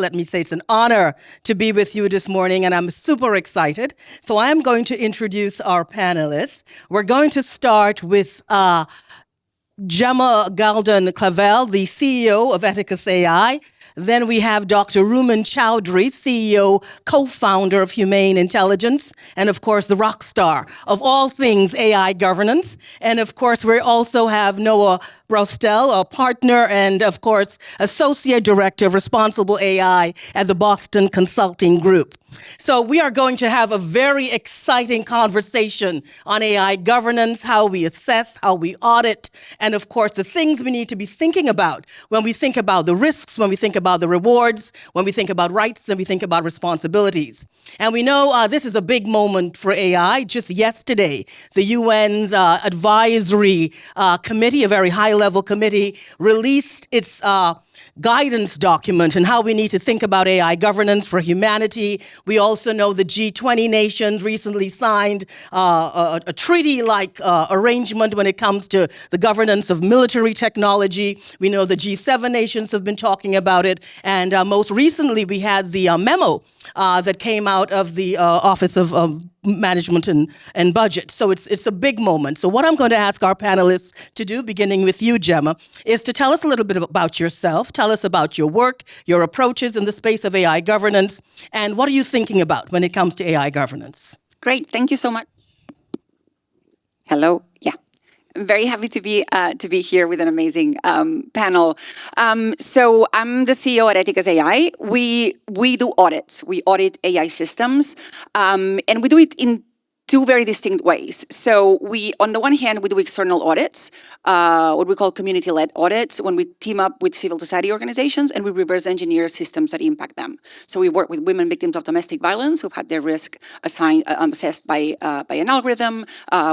let me say it's an honor to be with you this morning, and I'm super excited. So I'm going to introduce our panelists. We're going to start with Gemma Galdon Clavell, the CEO of Eticas AI. Then we have Dr. Rumman Chowdhury, CEO, co-founder of Humane Intelligence, and of course the rock star of all things AI governance. And of course we also have Noah Broestl, a partner and of course associate director of responsible AI at the Boston Consulting Group. So we are going to have a very exciting conversation on AI governance, how we assess, how we audit, and of course the things we need to be thinking about when we think about the risks, when we think about the rewards, when we think about rights, and we think about responsibilities. And we know this is a big moment for AI. Just yesterday, the UN's advisory committee, a very high-level committee, released its guidance document and how we need to think about AI governance for humanity. We also know the G20 nations recently signed a treaty-like arrangement when it comes to the governance of military technology. We know the G7 nations have been talking about it. And most recently, we had the memo that came out of the Office of Management and Budget. So it's a big moment. So what I'm going to ask our panelists to do, beginning with you, Gemma, is to tell us a little bit about yourself. Tell us about your work, your approaches in the space of AI governance, and what are you thinking about when it comes to AI governance? Great. Thank you so much. Hello. Yeah. I'm very happy to be here with an amazing panel. So I'm the CEO at Eticas AI. We do audits. We audit AI systems, and we do it in two very distinct ways. So we, on the one hand, we do external audits, what we call community-led audits, when we team up with civil society organizations and we reverse engineer systems that impact them. So we work with women victims of domestic violence who've had their risk assessed by an algorithm,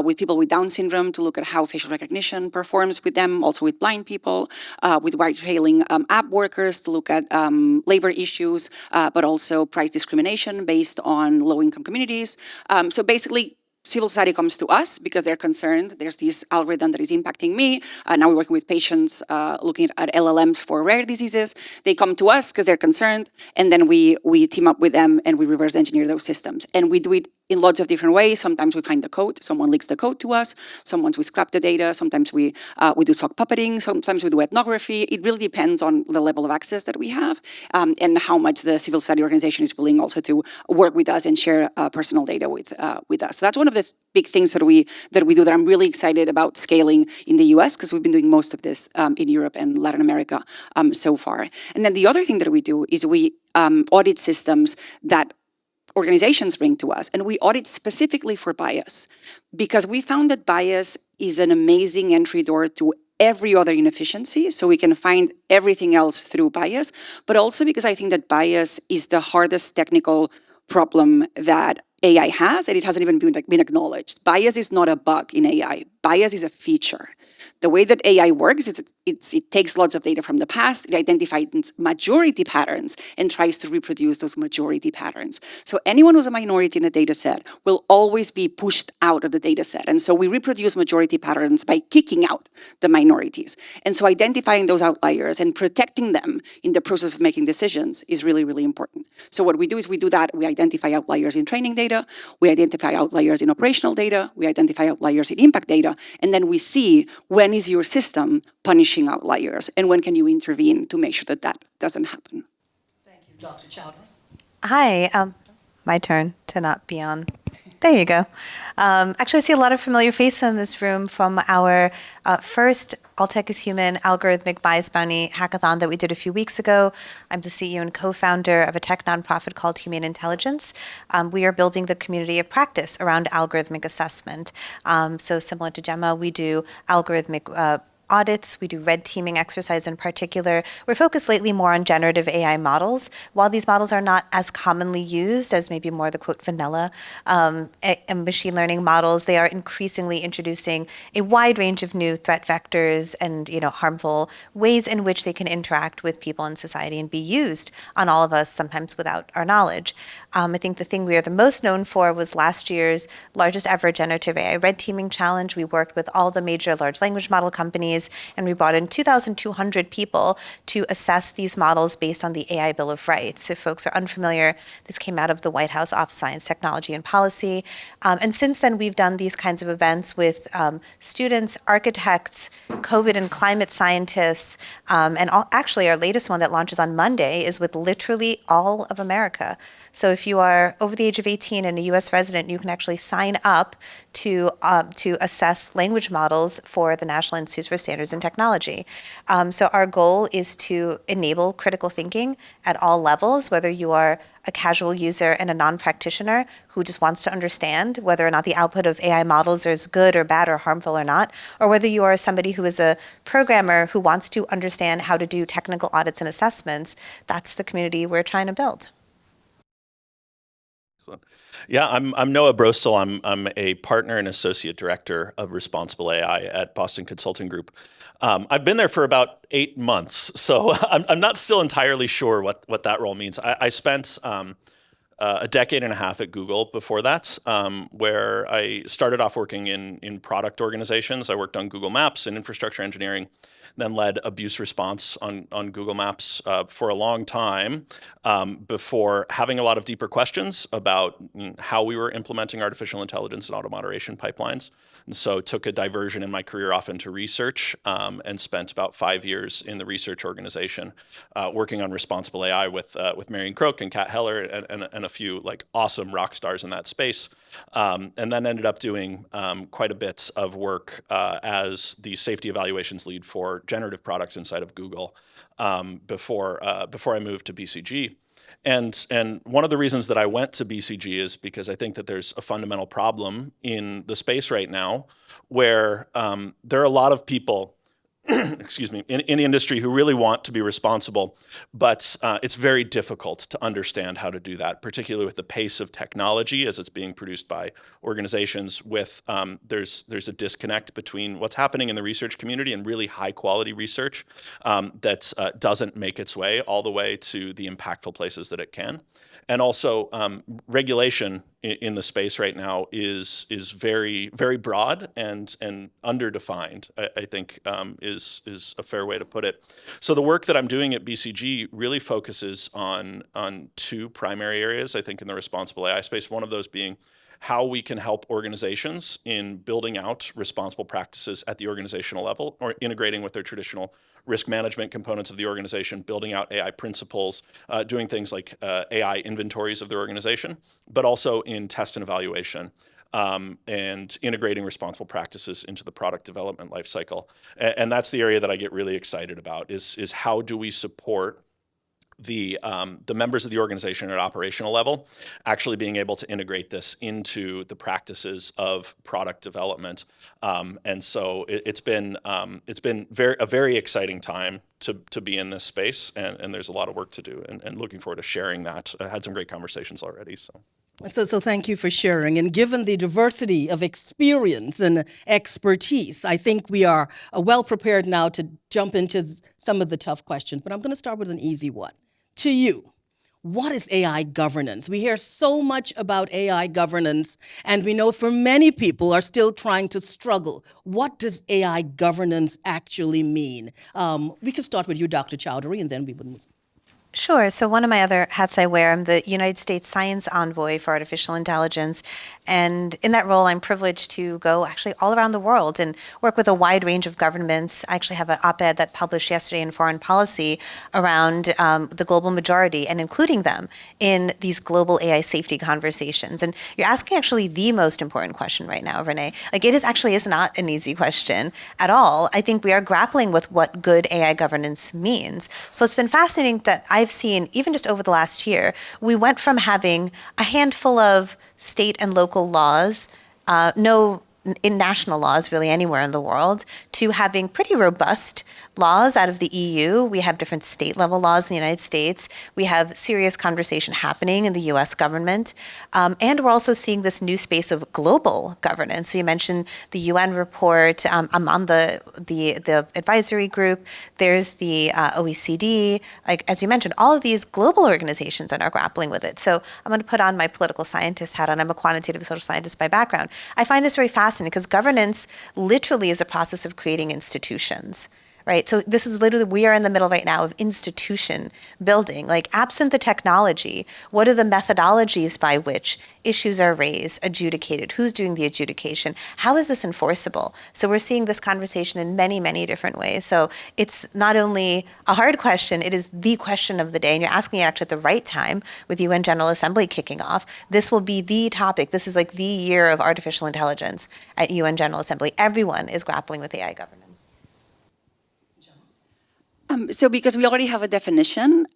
with people with Down syndrome to look at how facial recognition performs with them, also with blind people, with ride-hailing app workers to look at labor issues, but also price discrimination based on low-income communities. So basically, civil society comes to us because they're concerned. There's this algorithm that is impacting me. Now we're working with patients looking at LLMs for rare diseases. They come to us because they're concerned, and then we team up with them and we reverse engineer those systems. And we do it in lots of different ways. Sometimes we find the code, someone leaks the code to us. Sometimes we scrap the data. Sometimes we do sock puppeting. Sometimes we do ethnography. It really depends on the level of access that we have and how much the civil society organization is willing also to work with us and share personal data with us. So that's one of the big things that we do that I'm really excited about scaling in the US, because we've been doing most of this in Europe and Latin America so far. And then the other thing that we do is we audit systems that organizations bring to us, and we audit specifically for bias, because we found that bias is an amazing entry door to every other inefficiency, so we can find everything else through bias, but also because I think that bias is the hardest technical problem that AI has, and it hasn't even been acknowledged. Bias is not a bug in AI. Bias is a feature. The way that AI works is it takes lots of data from the past, it identifies majority patterns and tries to reproduce those majority patterns. So anyone who's a minority in a data set will always be pushed out of the data set. And so we reproduce majority patterns by kicking out the minorities. And so identifying those outliers and protecting them in the process of making decisions is really, really important. So what we do is we do that. We identify outliers in training data, we identify outliers in operational data, we identify outliers in impact data, and then we see when is your system punishing outliers and when can you intervene to make sure that that doesn't happen. Thank you, Dr. Chowdhury. Hi, my turn to not be on. There you go. Actually, I see a lot of familiar faces in this room from our first All Tech is Human algorithmic bias bounty hackathon that we did a few weeks ago. I'm the CEO and co-founder of a tech nonprofit called Humane Intelligence. We are building the community of practice around algorithmic assessment. So similar to Gemma, we do algorithmic audits. We do red teaming exercise in particular. We're focused lately more on generative AI models. While these models are not as commonly used as maybe more the quote vanilla machine learning models, they are increasingly introducing a wide range of new threat vectors and harmful ways in which they can interact with people in society and be used on all of us, sometimes without our knowledge. I think the thing we are the most known for was last year's largest ever generative AI red teaming challenge. We worked with all the major large language model companies companies, and we brought in 2,200 people to assess these models based on the AI Bill of Rights. If folks are unfamiliar, this came out of the White House Office of Science, Technology, and Policy. And since then, we've done these kinds of events with students, architects, COVID and climate scientists, and actually our latest one that launches on Monday is with literally all of America. So if you are over the age of 18 and a U.S. resident, you can actually sign up to assess language models for the National Institute for Standards and Technology. So our goal is to enable critical thinking at all levels, whether you are a casual user and a non-practitioner who just wants to understand whether or not the output of AI models is good or bad or harmful or not, or whether you are somebody who is a programmer who wants to understand how to do technical audits and assessments. That's the community we're trying to build. Excellent. Yeah, I'm Noah Broestl. I'm a partner and associate director of responsible AI at Boston Consulting Group. I've been there for about 8 months, so I'm not still entirely sure what that role means. I spent a decade and a half at Google before that, where I started off working in product organizations. I worked on Google Maps and infrastructure engineering, then led abuse response on Google Maps for a long time before having a lot of deeper questions about how we were implementing artificial intelligence and auto moderation pipelines. And so took a diversion in my career off into research and spent about 5 years in the research organization working on responsible AI with Marion Croak and Kat Heller and a few like awesome rock stars in that space. And then ended up doing quite a bit of work as the safety evaluations lead for generative products inside of Google before I moved to BCG. And one of the reasons that I went to BCG is because I think that there's a fundamental problem in the space right now where there are a lot of people excuse me, in the industry who really want to be responsible, but it's very difficult to understand how to do that, particularly with the pace of technology as it's being produced by organizations with, there's a disconnect between what's happening in the research community and really high quality research that doesn't make its way all the way to the impactful places that it can. And also regulation in the space right now is very, very broad and underdefined, I think is a fair way to put it. So the work that I'm doing at BCG really focuses on 2 primary areas, I think, in the responsible AI space. One of those being how we can help organizations in building out responsible practices at the organizational level or integrating with their traditional risk management components of the organization, building out AI principles, doing things like AI inventories of their organization, but also in test and evaluation. And integrating responsible practices into the product development lifecycle. And that's the area that I get really excited about is how do we support the members of the organization at operational level actually being able to integrate this into the practices of product development. And so it's been a very exciting time to be in this space, and there's a lot of work to do, and looking forward to sharing that. I had some great conversations already. So thank you for sharing. And given the diversity of experience and expertise, I think we are well prepared now to jump into some of the tough questions. But I'm going to start with an easy one. To you, what is AI governance? We hear so much about AI governance, and we know for many people are still trying to struggle. What does AI governance actually mean? We can start with you, Dr. Chowdhury, and then we would move. Sure. So one of my other hats I wear, I'm the United States Science Envoy for Artificial Intelligence. And in that role, I'm privileged to go actually all around the world and work with a wide range of governments. I actually have an op-ed that published yesterday in Foreign Policy around the global majority and including them in these global AI safety conversations. And you're asking actually the most important question right now, Renée. Like it is not an easy question at all. I think we are grappling with what good AI governance means. So it's been fascinating that I've seen, even just over the last year, we went from having a handful of state and local laws, no in national laws really anywhere in the world, to having pretty robust laws out of the EU. We have different state level laws in the United States. We have serious conversation happening in the US government. And we're also seeing this new space of global governance. So you mentioned the UN report. I'm on the advisory group. There's the OECD. Like, as you mentioned, all of these global organizations are now grappling with it. So I'm going to put on my political scientist hat on. I'm a quantitative social scientist by background. I find this very fascinating fascinating because governance literally is a process of creating institutions. Right. So this is literally, we are in the middle right now of institution building. Like, absent the technology, what are the methodologies by which issues are raised, adjudicated? Who's doing the adjudication? How is this enforceable? So we're seeing this conversation in many, many different ways. So it's not only a hard question, it is the question of the day. And you're asking it actually at the right time with UN General Assembly kicking off. This will be the topic. This is like the year of artificial intelligence at UN General Assembly. Everyone is grappling with AI governance. So because we already have a definition,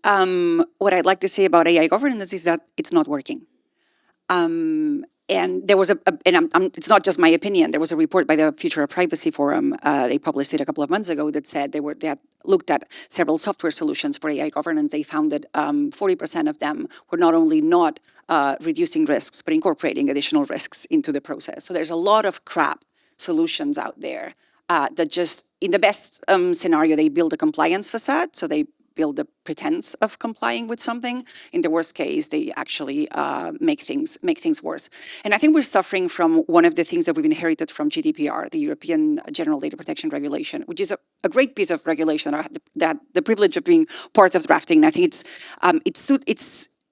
what I'd like to say about AI governance is that it's not working. And there was it's not just my opinion. There was a report by the Future of Privacy Forum. They published it a couple of months ago that said they had looked at several software solutions for AI governance. They found that 40% of them were not only not reducing risks, but incorporating additional risks into the process. So there's a lot of crap solutions out there that just, in the best scenario, they build a compliance facade. So they build the pretense of complying with something. In the worst case, they actually make things worse. And I think we're suffering from one of the things that we've inherited from GDPR, the European General Data Protection Regulation, which is a great piece of regulation that I had the privilege of being part of drafting. And I think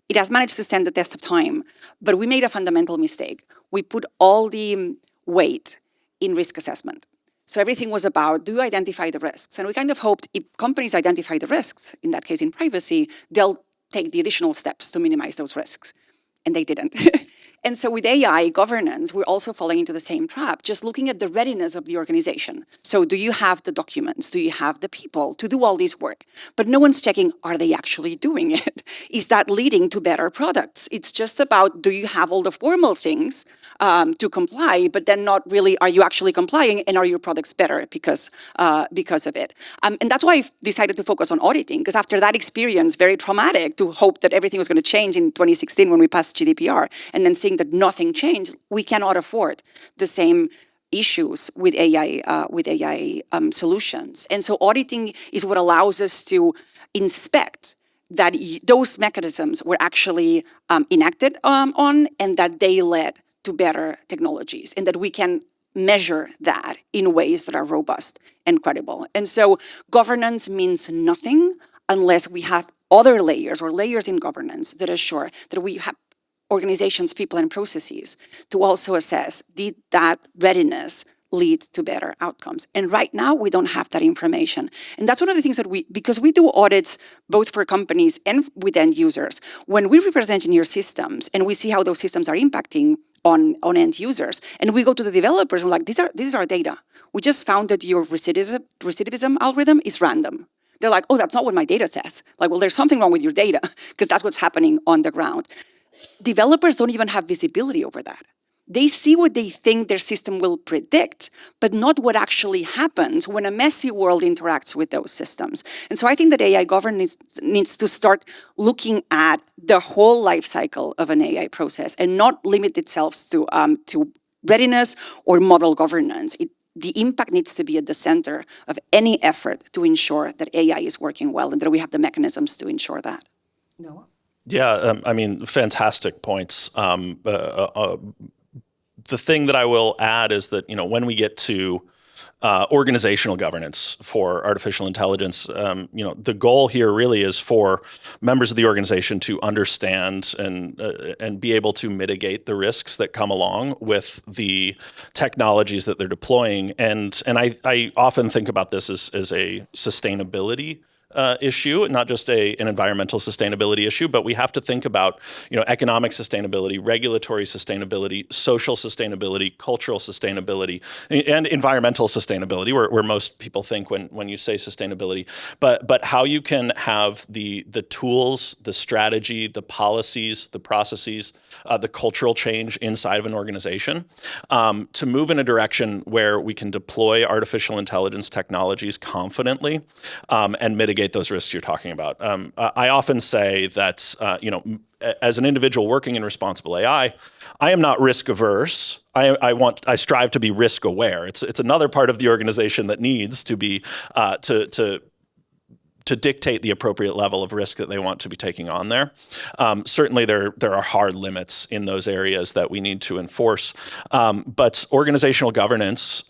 it has managed to stand the test of time. But we made a fundamental mistake. We put all the weight in risk assessment. So everything was about, do you identify the risks? And we kind of hoped if companies identify the risks, in that case in privacy, they'll take the additional steps to minimize those risks. And they didn't. And so with AI governance, we're also falling into the same trap, just looking at the readiness of the organization. So do you have the documents? Do you have the people to do all this work? But no one's checking, are they actually doing it? Is that leading to better products? It's just about, do you have all the formal things to comply, but then not really, are you actually complying, and are your products better because of it? And that's why I decided to focus on auditing, because after that experience, very traumatic to hope that everything was going to change in 2016 when we passed GDPR, and then seeing that nothing changed, we cannot afford the same issues with AI solutions. And so auditing is what allows us to inspect that those mechanisms were actually enacted on, and that they led to better technologies, and that we can measure that in ways that are robust and credible. And so governance means nothing unless we have other layers or layers in governance that assure that we have organizations, people, and processes to also assess, did that readiness lead to better outcomes? And right now, we don't have that information. And that's one of the things that because we do audits both for companies and with end users, when we reverse engineer systems and we see how those systems are impacting on end users, and we go to the developers, we're like, this is our data. We just found that your recidivism algorithm is random. They're like, oh, that's not what my data says. Like, well, there's something wrong with your data, because that's what's happening on the ground. Developers don't even have visibility over that. They see what they think their system will predict, but not what actually happens when a messy world interacts with those systems. And so I think that AI governance needs to start looking at the whole life cycle of an AI process and not limit itself to readiness or model governance. The impact needs to be at the center of any effort to ensure that AI is working well and that we have the mechanisms to ensure that. Noah? Yeah, I mean, fantastic points. The thing that I will add is that, when we get to organizational governance for artificial intelligence, the goal here really is for members of the organization to understand and be able to mitigate the risks that come along with the technologies that they're deploying. And I often think about this as a sustainability issue, not just an environmental sustainability issue, but we have to think about, economic sustainability, regulatory sustainability, social sustainability, cultural sustainability, and environmental sustainability, where most people think when you say sustainability. But how you can have the tools, the strategy, the policies, the processes, the cultural change inside of an organization to move in a direction where we can deploy artificial intelligence technologies confidently and mitigate those risks you're talking about. I often say that, as an individual working in responsible AI, I am not risk averse. I strive to be risk aware. It's another part of the organization that needs to be to dictate the appropriate level of risk that they want to be taking on there. Certainly, there are hard limits in those areas that we need to enforce. But organizational governance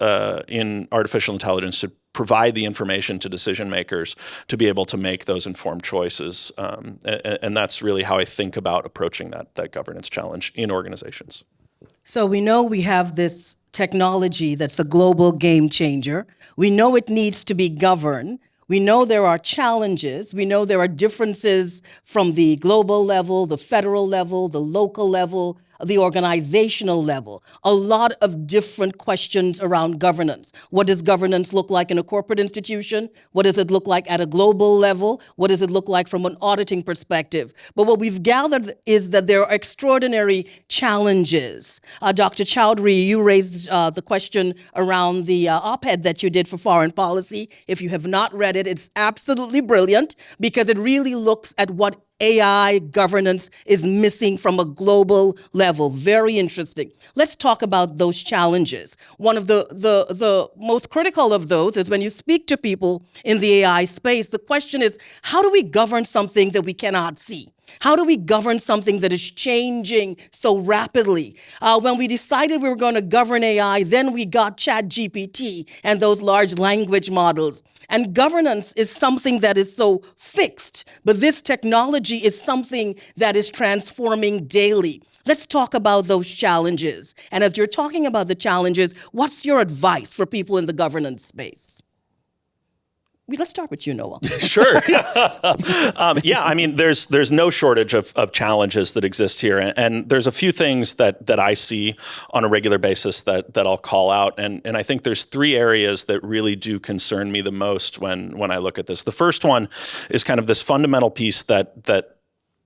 in artificial intelligence should provide the information to decision makers to be able to make those informed choices. And that's really how I think about approaching that governance challenge in organizations. So we know we have this technology that's a global game changer. We know it needs to be governed. We know there are challenges. We know there are differences from the global level, the federal level, the local level, the organizational level. A lot of different questions around governance. What does governance look like in a corporate institution? What does it look like at a global level? What does it look like from an auditing perspective? But what we've gathered is that there are extraordinary challenges. Dr. Chowdhury, you raised the question around the op-ed that you did for foreign policy. If you have not read it, it's absolutely brilliant because it really looks at what AI governance is missing from a global level. Very interesting. Let's talk about those challenges. One of the most critical of those is when you speak to people in the AI space, the question is, how do we govern something that we cannot see? How do we govern something that is changing so rapidly? When we decided we were going to govern AI, then we got ChatGPT and those large language models. And governance is something that is so fixed, but this technology is something that is transforming daily. Let's talk about those challenges. And as you're talking about the challenges, what's your advice for people in the governance space? Let's start with you, Noah. Sure. Yeah, I mean, there's no shortage of challenges that exist here. And there's a few things that I see on a regular basis that I'll call out. And I think there's three areas that really do concern me the most when I look at this. The first one is kind of this fundamental piece that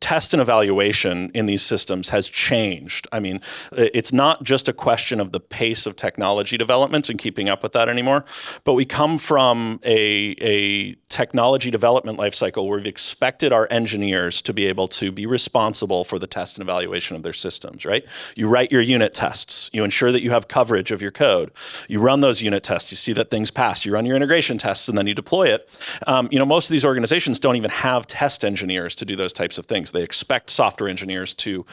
test and evaluation in these systems has changed. I mean, it's not just a question of the pace of technology development and keeping up with that anymore, but we come from a technology development lifecycle where we've expected our engineers to be able to be responsible for the test and evaluation of their systems, right? You write your unit tests, you ensure that you have coverage of your code, you run those unit tests, you see that things pass, you run your integration tests, and then you deploy it. Most of these organizations don't even have test engineers to do those types of things. They expect software engineers to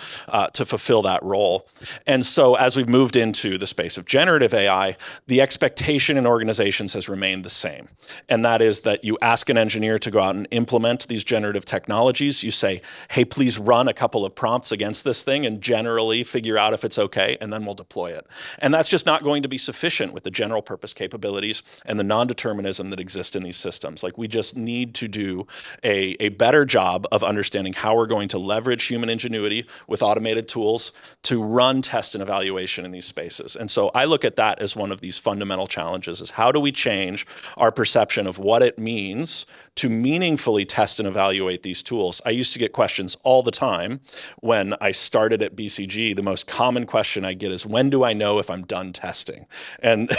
fulfill that role. And so as we've moved into the space of generative AI, the expectation in organizations has remained the same. And that is that you ask an engineer to go out and implement these generative technologies. You say, hey, please run a couple of prompts against this thing and generally figure out if it's okay, and then we'll deploy it. And that's just not going to be sufficient with the general purpose capabilities and the non-determinism that exist in these systems. Like, we just need to do a better job of understanding how we're going to leverage human ingenuity with automated tools to run test and evaluation in these spaces. And so I look at that as one of these fundamental challenges, is how do we change our perception of what it means to meaningfully test and evaluate these tools? I used to get questions all the time when I started at BCG. The most common question I get is, when do I know if I'm done testing? And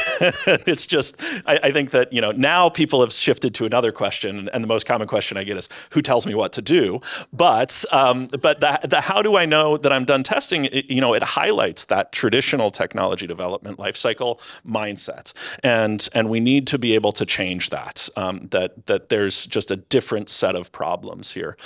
it's just, I think that, now people have shifted to another question, and the most common question I get is, who tells me what to do? But the how do I know that I'm done testing? It highlights that traditional technology development lifecycle mindset, and we need to be able to change that. That there's just a different set of problems here.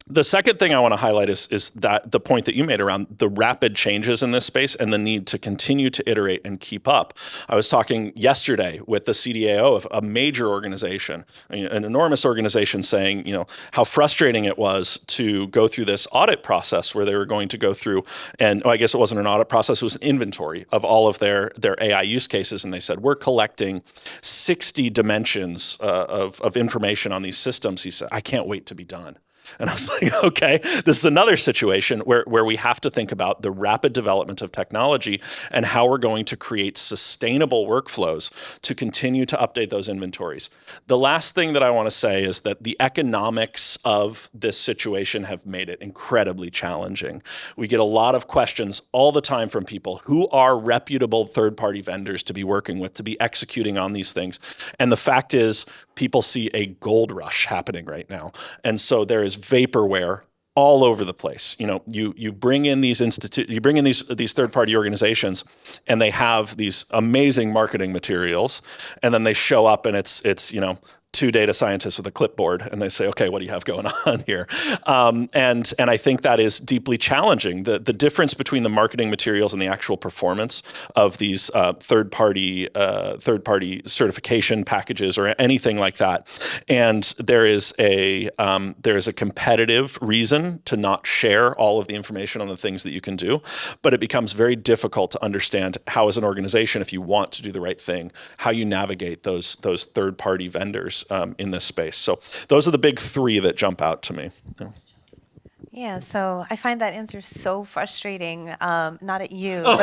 The second thing I want to highlight is that the point that you made around the rapid changes in this space and the need to continue to iterate and keep up. I was talking yesterday with the CDAO of a major organization, an enormous organization, saying, how frustrating it was to go through this audit process where they were going to go through, and I guess it wasn't an audit process, it was an inventory of all of their AI use cases. And they said, we're collecting 60 dimensions of information on these systems. He said, I can't wait to be done. And I was like, okay, this is another situation where we have to think about the rapid development of technology and how we're going to create sustainable workflows to continue to update those inventories. The last thing that I want to say is that the economics of this situation have made it incredibly challenging. We get a lot of questions all the time from people who are reputable third-party vendors to be working with, to be executing on these things. And the fact is, people see a gold rush happening right now. And so there is vaporware all over the place. You bring in these these third-party organizations, and they have these amazing marketing materials, and then they show up and it's two data scientists with a clipboard, and they say, okay, what do you have going on here? And I think that is deeply challenging. The difference between the marketing materials and the actual performance of these third-party certification packages or anything like that. And there is a competitive reason to not share all of the information on the things that you can do, but it becomes very difficult to understand how, as an organization, if you want to do the right thing, how you navigate those third-party vendors in this space. So those are the big three that jump out to me. Yeah. Yeah, so I find that answer so frustrating. Not at you, but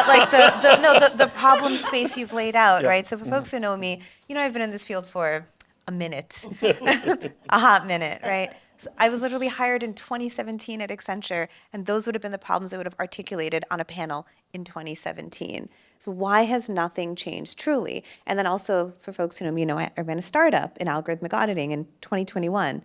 like the problem space you've laid out, right? So for folks who know me, I've been in this field for a minute, a hot minute, right? So I was literally hired in 2017 at Accenture, and those would have been the problems I would have articulated on a panel in 2017. So why has nothing changed truly? And then also for folks who know me, I ran a startup in algorithmic auditing in 2021.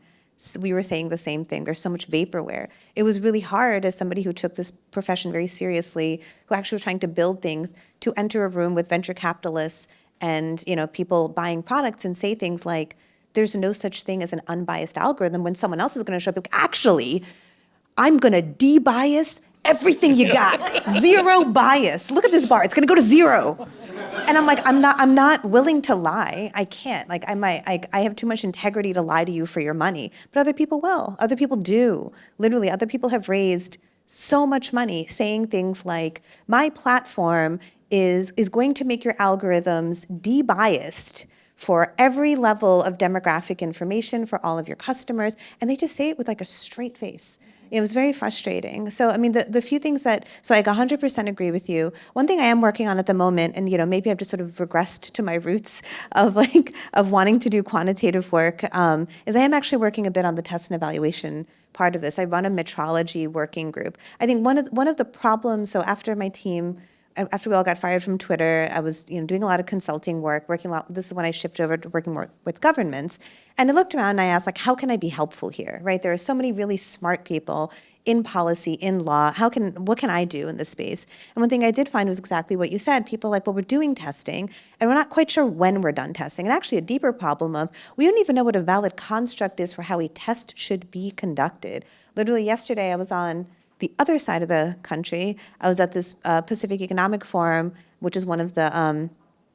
We were saying the same thing. There's so much vaporware. It was really hard as somebody who took this profession very seriously, who actually was trying to build things, to enter a room with venture capitalists and people buying products and say things like, there's no such thing as an unbiased algorithm, when someone else is going to show up like, actually, I'm going to de-bias everything you got. Zero bias. Look at this bar. It's going to go to zero. And I'm like, I'm not willing to lie. I can't. Like, I have too much integrity to lie to you for your money. But other people will. Other people do. Literally, other people have raised so much money saying things like, my platform is going to make your algorithms de-biased for every level of demographic information for all of your customers. And they just say it with like a straight face. It was very frustrating. So, I mean, the few things so I 100% agree with you. One thing I am working on at the moment, and maybe I've just sort of regressed to my roots of wanting to do quantitative work, is I am actually working a bit on the test and evaluation part of this. I run a metrology working group. I think one of the problems, so after we all got fired from Twitter, I was doing a lot of consulting work, working a lot. This is when I shifted over to working more with governments. And I looked around and I asked, like, how can I be helpful here, right? There are so many really smart people in policy, in law. What can I do in this space? And one thing I did find was exactly what you said. People are like, well, we're doing testing, and we're not quite sure when we're done testing. And actually a deeper problem of, we don't even know what a valid construct is for how a test should be conducted. Literally yesterday I was on the other side of the country. I was at this Pacific Economic Forum, which is one of the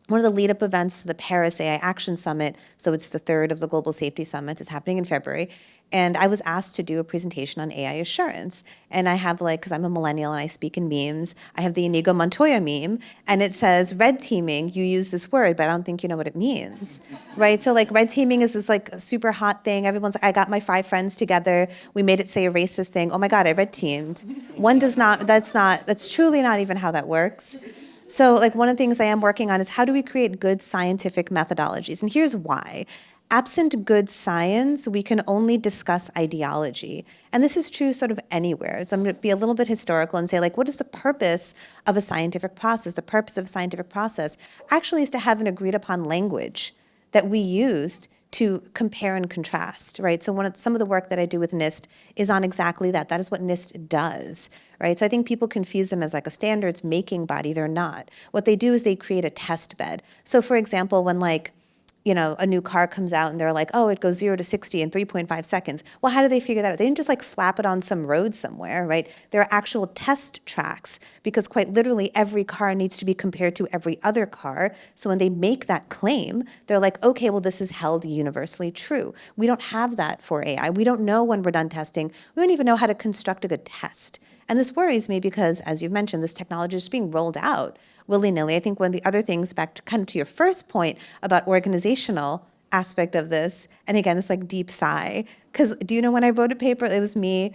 lead-up events to the Paris AI Action Summit. So it's the third of the Global Safety Summits. It's happening in February. And I was asked to do a presentation on AI assurance. And I have, because I'm a millennial and I speak in memes, I have the Inigo Montoya meme, and it says, red teaming, you use this word, but I don't think you know what it means, right? So red teaming is this super hot thing. Everyone's like, I got my 5 friends together, we made it say a racist thing. Oh my God, I red teamed. That's truly not even how that works. So one of the things I am working on is, how do we create good scientific methodologies? And here's why. Absent good science, we can only discuss ideology. And this is true sort of anywhere. So I'm going to be a little bit historical and say, what is the purpose of a scientific process? The purpose of a scientific process actually is to have an agreed upon language that we used to compare and contrast, right? So some of the work that I do with NIST is on exactly that. That is what NIST does, right? So I think people confuse them as a standards making body. They're not. What they do is they create a test bed. So for example, when a new car comes out and they're like, oh, it goes 0 to 60 in 3.5 seconds. Well, how do they figure that out? They didn't just slap it on some road somewhere, right? There are actual test tracks, because quite literally every car needs to be compared to every other car. So when they make that claim, they're like, okay, well, this is held universally true. We don't have that for AI. We don't know when we're done testing. We don't even know how to construct a good test. And this worries me because, as you've mentioned, this technology is being rolled out willy-nilly. I think one of the other things, back to your first point about organizational aspect of this, and again, it's deep sigh, because do you know when I wrote a paper, it was me,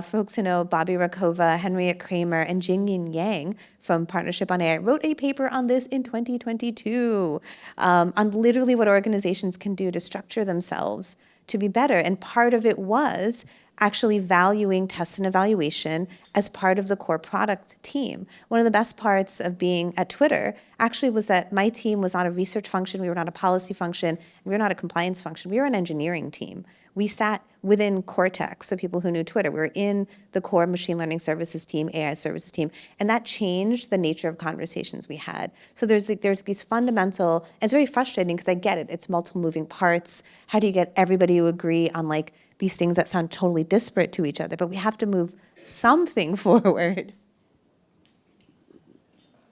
folks who know Bobby Rakova, Henriette Kramer, and Jingyin Yang from Partnership on AI wrote a paper on this in 2022, on literally what organizations can do to structure themselves to be better. And part of it was actually valuing test and evaluation as part of the core product team. One of the best parts of being at Twitter actually was that my team was not a research function, we were not a policy function, we were not a compliance function, we were an engineering team. We sat within Cortex, so people who knew Twitter, we were in the core machine learning services team, AI services team, and that changed the nature of conversations we had. So there's these fundamental, and it's very frustrating because I get it, it's multiple moving parts. How do you get everybody to agree on like these things that sound totally disparate to each other? But we have to move something forward.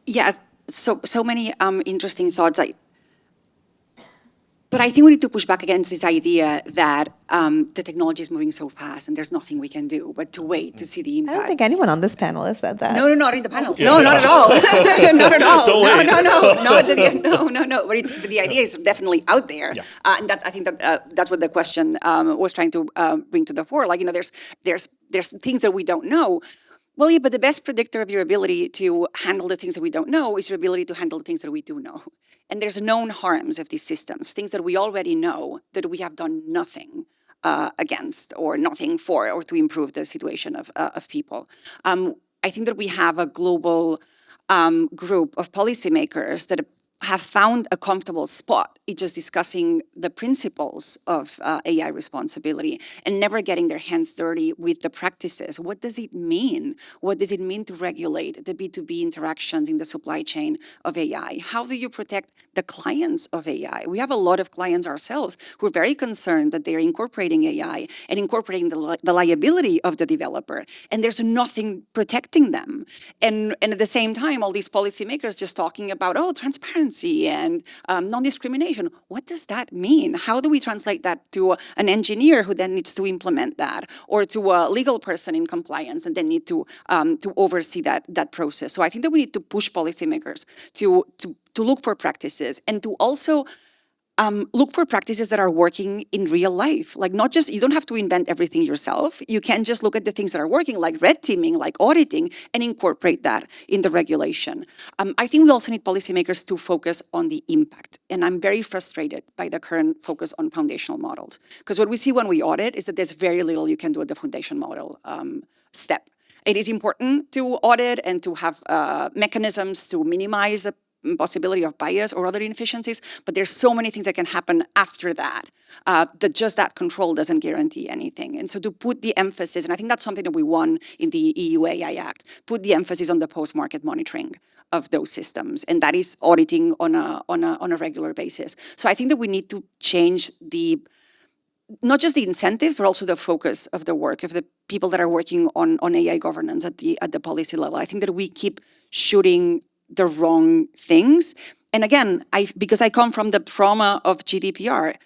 Yeah, so many interesting thoughts. But I think we need to push back against this idea that the technology is moving so fast and there's nothing we can do but to wait to see the I impact. don't think anyone on this panel has said that. No, not in the panel. No, not at all. Not at all. Don't wait. No. But the idea is definitely out there, and I think that's what the question was trying to bring to the fore. Like, there's things that we don't know. Well, yeah, but the best predictor of your ability to handle the things that we don't know is your ability to handle the things that we do know. And there's known harms of these systems, things that we already know that we have done nothing against or nothing for or to improve the situation of people. I think that we have a global group of policymakers that have found a comfortable spot in just discussing the principles of AI responsibility and never getting their hands dirty with the practices. What does it mean? What does it mean to regulate the B2B interactions in the supply chain of AI? How do you protect the clients of AI? We have a lot of clients ourselves who are very concerned that they're incorporating AI and incorporating the liability of the developer, and there's nothing protecting them. And at the same time, all these policymakers just talking about, transparency and non-discrimination. What does that mean? How do we translate that to an engineer who then needs to implement that, or to a legal person in compliance and then need to oversee that process? So I think that we need to push policymakers to look for practices and to also look for practices that are working in real life. Like, not just, you don't have to invent everything yourself. You can just look at the things that are working, like red teaming, like auditing, and incorporate that in the regulation. I think we also need policymakers to focus on the impact. And I'm very frustrated by the current focus on foundational models. Because what we see when we audit is that there's very little you can do at the foundation model step. It is important to audit and to have mechanisms to minimize the possibility of bias or other inefficiencies, but there's so many things that can happen after that, that just that control doesn't guarantee anything. And so to put the emphasis, and I think that's something that we won in the EU AI Act, put the emphasis on the post-market monitoring of those systems, and that is auditing on a regular basis. So I think that we need to change not just the incentives, but also the focus of the work of the people that are working on AI governance at the policy level. I think that we keep shooting the wrong things. And again, because I come from the trauma of GDPR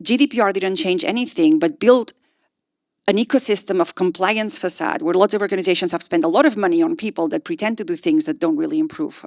didn't change anything, but built an ecosystem of compliance facade where lots of organizations have spent a lot of money on people that pretend to do things that don't really improve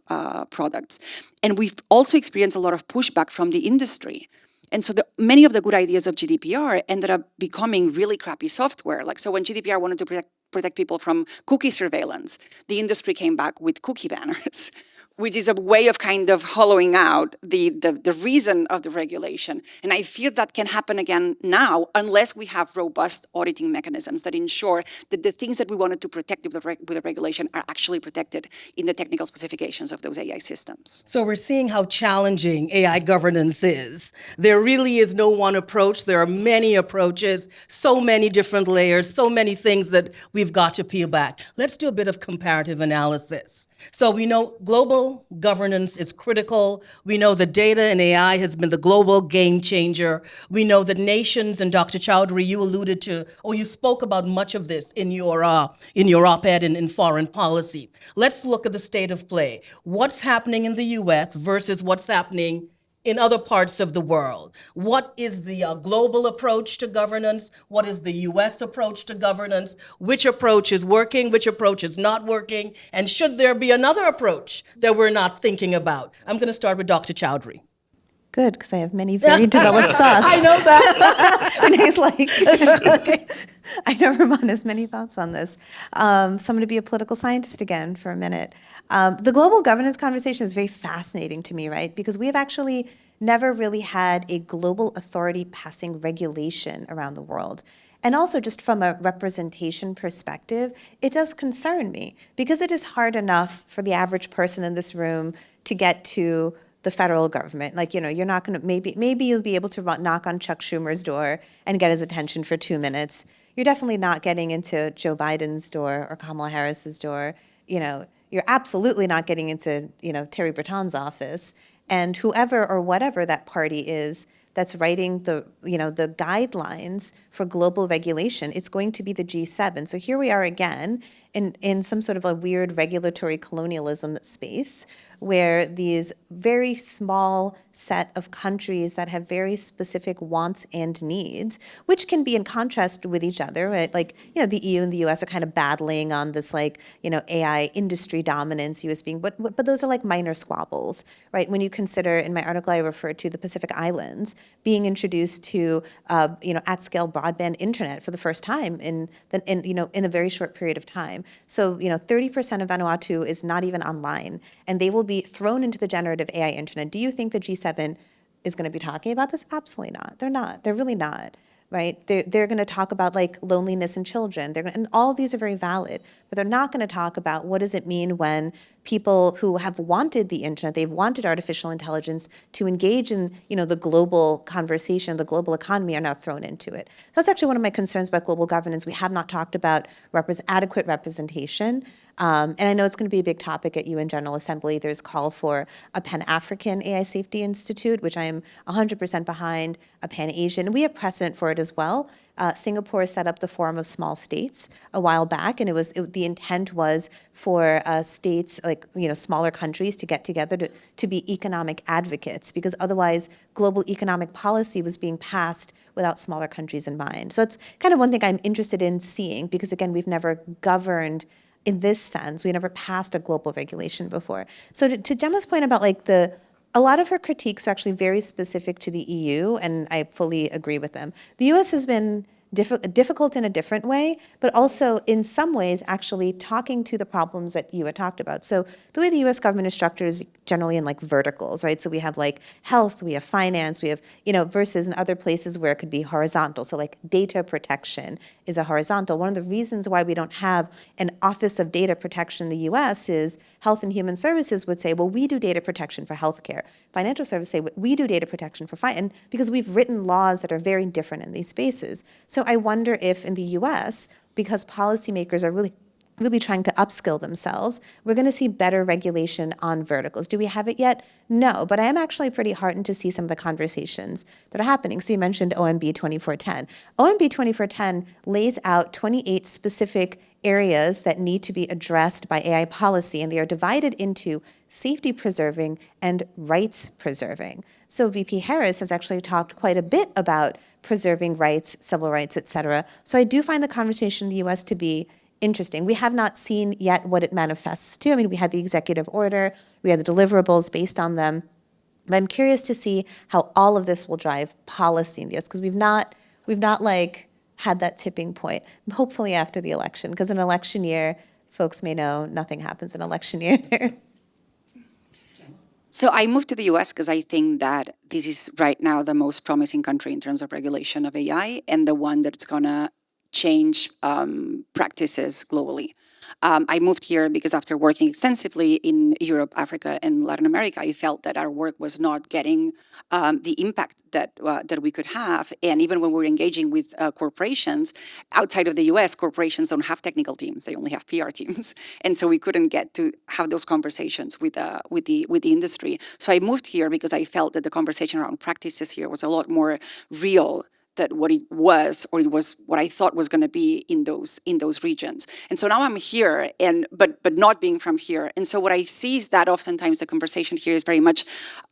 products. And we've also experienced a lot of pushback from the industry. And so many of the good ideas of GDPR ended up becoming really crappy software. Like, so when GDPR wanted to protect people from cookie surveillance, the industry came back with cookie banners, which is a way of kind of hollowing out the reason of the regulation. And I fear that can happen again now unless we have robust auditing mechanisms that ensure that the things that we wanted to protect with the regulation are actually protected in the technical specifications of those AI systems. So we're seeing how challenging AI governance is. There really is no one approach. There are many approaches, so many different layers, so many things that we've got to peel back. Let's do a bit of comparative analysis. So we know global governance is critical. We know that data and AI has been the global game changer. We know that nations, and Dr. Chowdhury, you alluded to, or you spoke about much of this in your op-ed in foreign policy. Let's look at the state of play. What's happening in the US versus what's happening in other parts of the world? What is the global approach to governance? What is the US approach to governance? Which approach is working? Which approach is not working? And should there be another approach that we're not thinking about? I'm going to start with Dr. Chowdhury. Good, because I have many very developed thoughts. I know that. Renee's like, okay. I know Rumman has many thoughts on this. So I'm going to be a political scientist again for a minute. The global governance conversation is very fascinating to me, right? Because we have actually never really had a global authority passing regulation around the world. And also just from a representation perspective, it does concern me because it is hard enough for the average person in this room to get to the federal government. Like, you're not going to, maybe you'll be able to knock on Chuck Schumer's door and get his attention for 2 minutes. You're definitely not getting into Joe Biden's door or Kamala Harris's door. You're absolutely not getting into, Terry Breton's office. And whoever or whatever that party is that's writing the guidelines for global regulation, it's going to be the G7. So here we are again in some sort of a weird regulatory colonialism space where these very small set of countries that have very specific wants and needs, which can be in contrast with each other, right? Like, the EU and the US are kind of battling on this AI industry dominance, US being, but those are like minor squabbles, right? When you consider, in my article I referred to the Pacific Islands being introduced to, at-scale broadband internet for the first time in a very short period of time. So, 30% of Vanuatu is not even online, and they will be thrown into the generative AI internet. Do you think the G7 is going to be talking about this? Absolutely not. They're not. They're really not. Right? They're going to talk about loneliness in children. And all of these are very valid, but they're not going to talk about what does it mean when people who have wanted the internet, they've wanted artificial intelligence to engage in the global conversation, the global economy, are now thrown into it. That's actually one of my concerns about global governance. We have not talked about adequate representation. And I know it's going to be a big topic at UN General Assembly. There's call for a Pan-African AI Safety Institute, which I am 100% behind, a Pan-Asian. We have precedent for it as well. Singapore set up the Forum of Small States a while back, and the intent was for states, smaller countries, to get together to be economic advocates, because otherwise global economic policy was being passed without smaller countries in mind. So it's kind of one thing I'm interested in seeing, because again, we've never governed in this sense. We never passed a global regulation before. So to Gemma's point about a lot of her critiques are actually very specific to the EU, and I fully agree with them. The US has been difficult in a different way, but also in some ways actually talking to the problems that you had talked about. So the way the US government is structured is generally in verticals, right? So we have health, we have finance, we have, versus in other places where it could be horizontal. So data protection is a horizontal. One of the reasons why we don't have an Office of Data Protection in the US is Health and Human Services would say, well, we do data protection for healthcare. Financial services say, we do data protection for finance, because we've written laws that are very different in these spaces. So I wonder if in the US, because policymakers are really trying to upskill themselves, we're going to see better regulation on verticals. Do we have it yet? No, but I am actually pretty heartened to see some of the conversations that are happening. So you mentioned OMB 2410. OMB 2410 lays out 28 specific areas that need to be addressed by AI policy, and they are divided into safety preserving and rights preserving. So VP Harris has actually talked quite a bit about preserving rights, civil rights, et cetera. So I do find the conversation in the US to be interesting. We have not seen yet what it manifests to. I mean, we had the executive order, we had the deliverables based on them, but I'm curious to see how all of this will drive policy in the US, because we've not had that tipping point, hopefully after the election, because an election year, folks may know, nothing happens in election year. So I moved to the US because I think that this is right now the most promising country in terms of regulation of AI, and the one that's going to change practices globally. I moved here because after working extensively in Europe, Africa, and Latin America, I felt that our work was not getting the impact that we could have. And even when we're engaging with corporations, outside of the US, corporations don't have technical teams. They only have PR teams. And so we couldn't get to have those conversations with the industry. So I moved here because I felt that the conversation around practices here was a lot more real than what it was, or it was what I thought was going to be in those regions. And so now I'm here, but not being from here. And so what I see is that oftentimes the conversation here is very much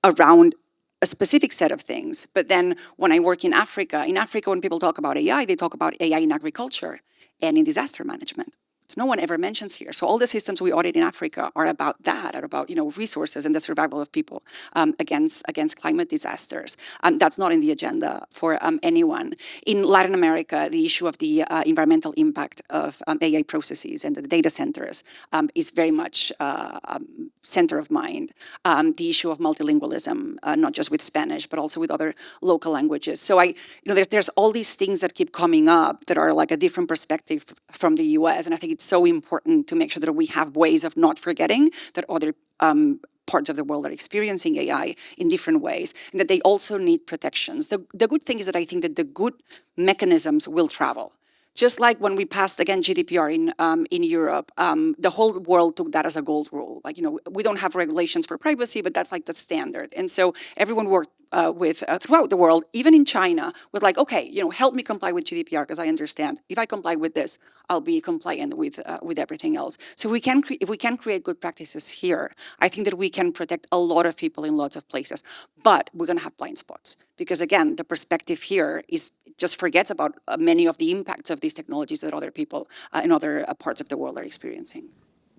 around a specific set of things. But then when I work in Africa when people talk about AI, they talk about AI in agriculture and in disaster management. audits. No one ever mentions here. So all the systems we audit in Africa are about that, are about resources and the survival of people against climate disasters. That's not in the agenda for anyone. In Latin America, the issue of the environmental impact of AI processes and the data centers is very much center of mind. The issue of multilingualism, not just with Spanish, but also with other local languages. So there's all these things that keep coming up that are like a different perspective from the US. And I think it's so important to make sure that we have ways of not forgetting that other parts of the world are experiencing AI in different ways, and that they also need protections. The good thing is that I think that the good mechanisms will travel. Just like when we passed, again, GDPR in Europe, the whole world took that as a gold rule. Like, we don't have regulations for privacy, but that's like the standard. And so everyone worked throughout the world, even in China, was like, okay, help me comply with GDPR because I understand if I comply with this, I'll be compliant with everything else. So if we can create good practices here, I think that we can protect a lot of people in lots of places. But we're going to have blind spots because, again, the perspective here just forgets about many of the impacts of these technologies that other people in other parts of the world are experiencing.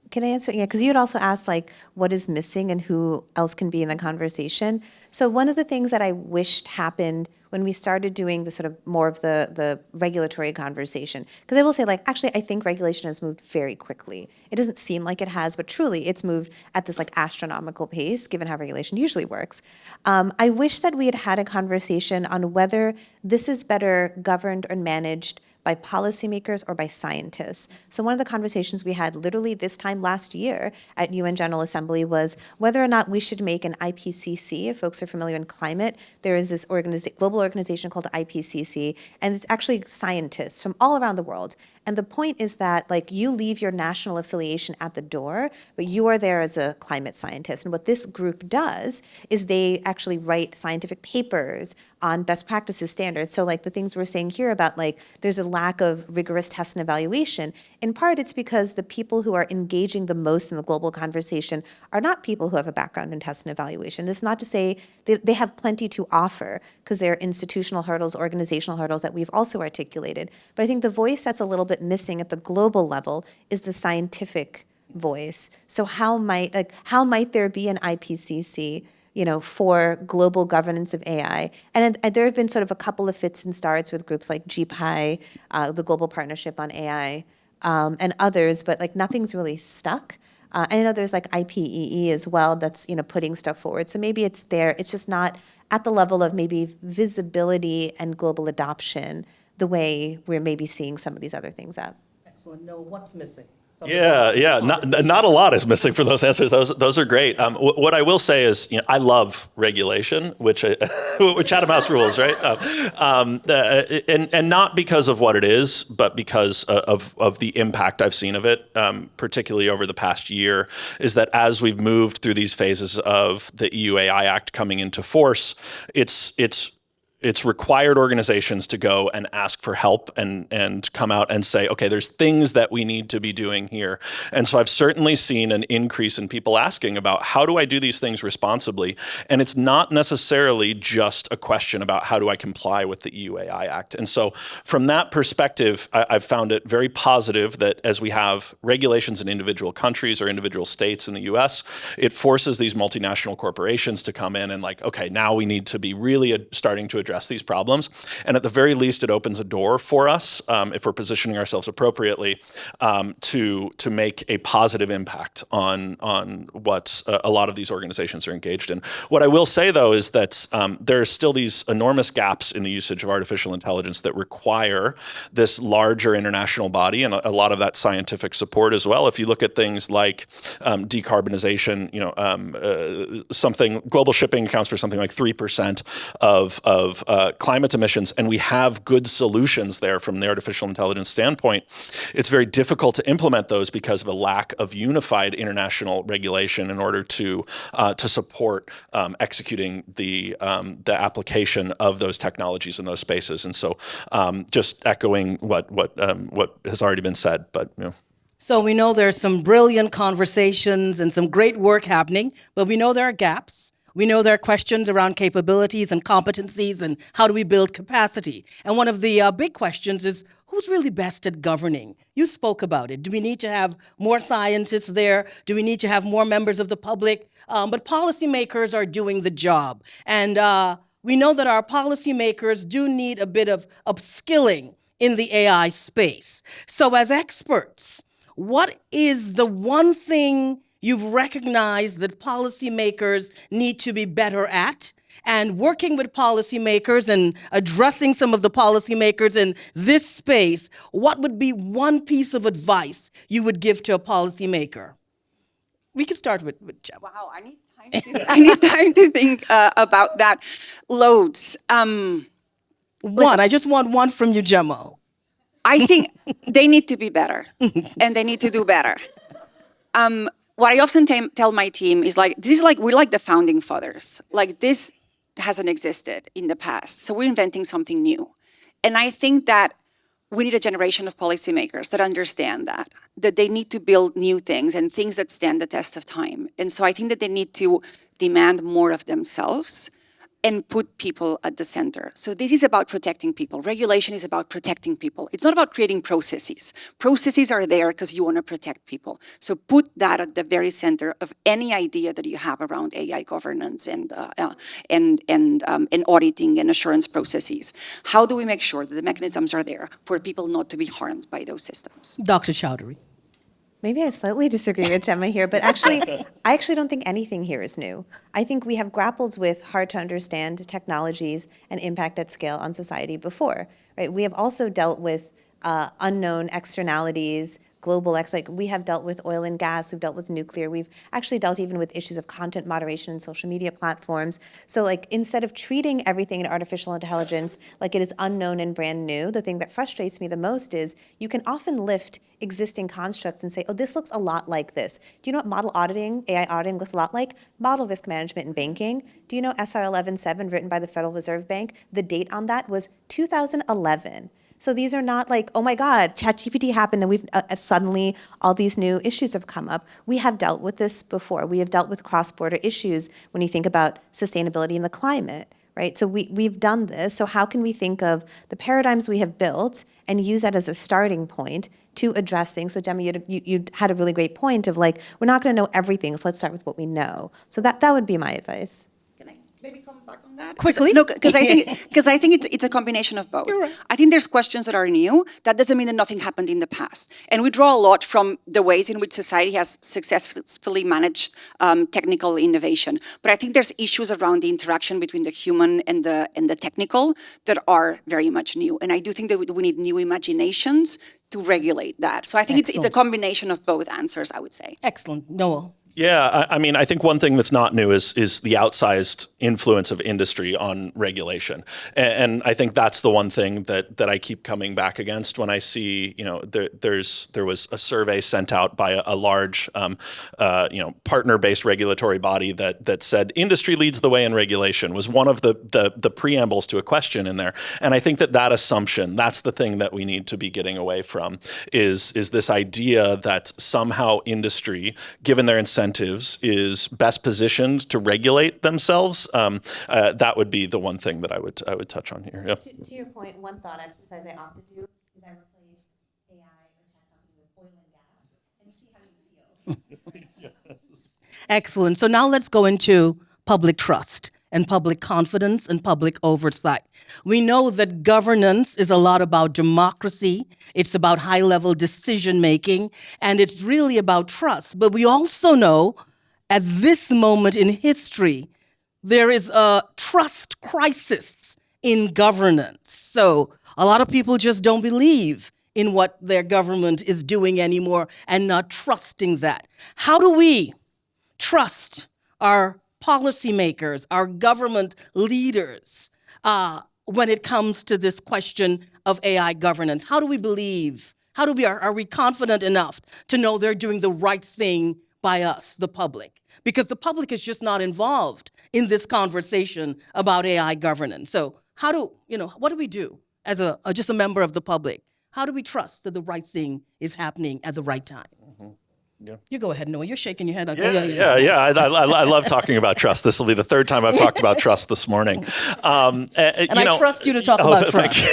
Can I answer? Yeah, because you had also asked, what is missing and who else can be in the conversation. So one of the things that I wished happened when we started doing the sort of more of the regulatory conversation, because I will say, actually, I think regulation has moved very quickly. It doesn't seem like it has, but truly, it's moved at this astronomical pace, given how regulation usually works. I wish that we had had a conversation on whether this is better governed or managed by policymakers or by scientists. So one of the conversations we had literally this time last year at UN General Assembly was whether or not we should make an IPCC. If folks are familiar in climate, there is this global organization called IPCC, and it's actually scientists from all around the world. And the point is that you leave your national affiliation at the door, but you are there as a climate scientist. And what this group does is they actually write scientific papers on best practices standards. So the things we're saying here about there's a lack of rigorous test and evaluation, in part it's because the people who are engaging the most in the global conversation are not people who have a background in test and evaluation. It's not to say they have plenty to offer because there are institutional hurdles, organizational hurdles that we've also articulated. But I think the voice that's a little bit missing at the global level is the scientific voice. So how might there be an IPCC, for global governance of AI? And there have been sort of a couple of fits and starts with groups like GPI, the Global Partnership on AI, and others, but nothing's really stuck. I know there's IPEE as well that's putting stuff forward. So maybe it's there. It's just not at the level of maybe visibility and global adoption the way we're maybe seeing some of these other things at. Excellent. No, what's missing? Yeah. Not a lot is missing for those answers. Those are great. What I will say is, I love regulation, which Chatham House rules, right? And not because of what it is, but because of the impact I've seen of it, particularly over the past year, is that as we've moved through these phases of the EU AI Act coming into force, it's required organizations to go and ask for help and come out and say, okay, there's things that we need to be doing here. And so I've certainly seen an increase in people asking about how do I do these things responsibly? And it's not necessarily just a question about how do I comply with the EU AI Act. And so from that perspective, I've found it very positive that as we have regulations in individual countries or individual states in the US, it forces these multinational corporations to come in and okay, now we need to be really starting to address these problems. And at the very least, it opens a door for us, if we're positioning ourselves appropriately, to make a positive impact on what a lot of these organizations are engaged in. What I will say, though, is that there are still these enormous gaps in the usage of artificial intelligence that require this larger international body and a lot of that scientific support as well. If you look at things like decarbonization, global shipping accounts for something like 3% of climate emissions, and we have good solutions there from the artificial intelligence standpoint. It's very difficult to implement those because of a lack of unified international regulation in order to support executing the application of those technologies in those spaces. And so, just echoing what has already been said, but. So we know there's some brilliant conversations and some great work happening, but we know there are gaps. We know there are questions around capabilities and competencies and how do we build capacity. And one of the big questions is, who's really best at governing? You spoke about it. Do we need to have more scientists there? Do we need to have more members of the public? But policymakers are doing the job. And we know that our policymakers do need a bit of upskilling in the AI space. So as experts, what is the one thing you've recognized that policymakers need to be better at? And working with policymakers and addressing some of the policymakers in this space, what would be one piece of advice you would give to a policymaker? We can start with Gemma. Wow, I need time to think about that. Loads. I just want one from you, Gemma. I think they need to be better, and they need to do better. What I often tell my team is like, we're like the founding fathers. Like, this hasn't existed in the past, so we're inventing something new. And I think that we need a generation of policymakers that understand that they need to build new things and things that stand the test of time. And so I think that they need to demand more of themselves and put people at the center. So this is about protecting people. Regulation is about protecting people. It's not about creating processes. Processes are there because you want to protect people. So put that at the very center of any idea that you have around AI governance and auditing and assurance processes. How do we make sure that the mechanisms are there for people not to be harmed by those systems? Dr. Chowdhury. Maybe I slightly disagree with Gemma here, but I actually don't think anything here is new. I think we have grappled with hard to understand technologies and impact at scale on society before, right? We have also dealt with unknown externalities, we have dealt with oil and gas, we've dealt with nuclear, we've actually dealt even with issues of content moderation and social media platforms. So like, instead of treating everything in artificial intelligence like it is unknown and brand new, the thing that frustrates me the most is you can often lift existing constructs and say, oh, this looks a lot like this. Do you know what model auditing, AI auditing looks a lot like? Model risk management in banking. Do you know SR 11.7 written by the Federal Reserve Bank? The date on that was 2011. So these are not like, oh my God, ChatGPT happened and we've suddenly all these new issues have come up. We have dealt with this before. We have dealt with cross-border issues when you think about sustainability and the climate, right? So we've done this. So how can we think of the paradigms we have built and use that as a starting point to addressing? So Gemma, you had a really great point of like, we're not going to know everything, so let's start with what we know. So that would be my advice. Maybe come back on that quickly. No, because I think it's a combination of both. Right. I think there's questions that are new. That doesn't mean that nothing happened in the past, and we draw a lot from the ways in which society has successfully managed technical innovation. But I think there's issues around the interaction between the human and the technical that are very much new. And I do think that we need new imaginations to regulate that. So I think it's a combination of both answers, I would say. Excellent. Noel. Yeah, I mean, I think one thing that's not new is the outsized influence of industry on regulation, and I think that's the one thing that I keep coming back against when I see, there was a survey sent out by a large, partner-based regulatory body that said industry leads the way in regulation was one of the preambles to a question in there, and I think that assumption, that's the thing that we need to be getting away from, is this idea that somehow industry, given their incentives, is best positioned to regulate themselves. That would be the one thing that I would touch on here. Yeah. To your point, one thought exercise I often do is I replace AI or tech company with oil and gas and see how you feel. Yes. Excellent. So now let's go into public trust and public confidence and public oversight. We know that governance is a lot about democracy. It's about high-level decision-making, and it's really about trust. But we also know at this moment in history, there is a trust crisis in governance. So a lot of people just don't believe in what their government is doing anymore and not trusting that. How do we trust our policymakers, our government leaders, when it comes to this question of AI governance? How do we believe? Are we confident enough to know they're doing the right thing by us, the public? Because the public is just not involved in this conversation about AI governance. So what do we do as just a member of the public? How do we trust that the right thing is happening at the right time? You go ahead, Noah. You're shaking your head. Like, Yeah. I love talking about trust. This will be the third time I've talked about trust this morning. And I trust you to talk about trust.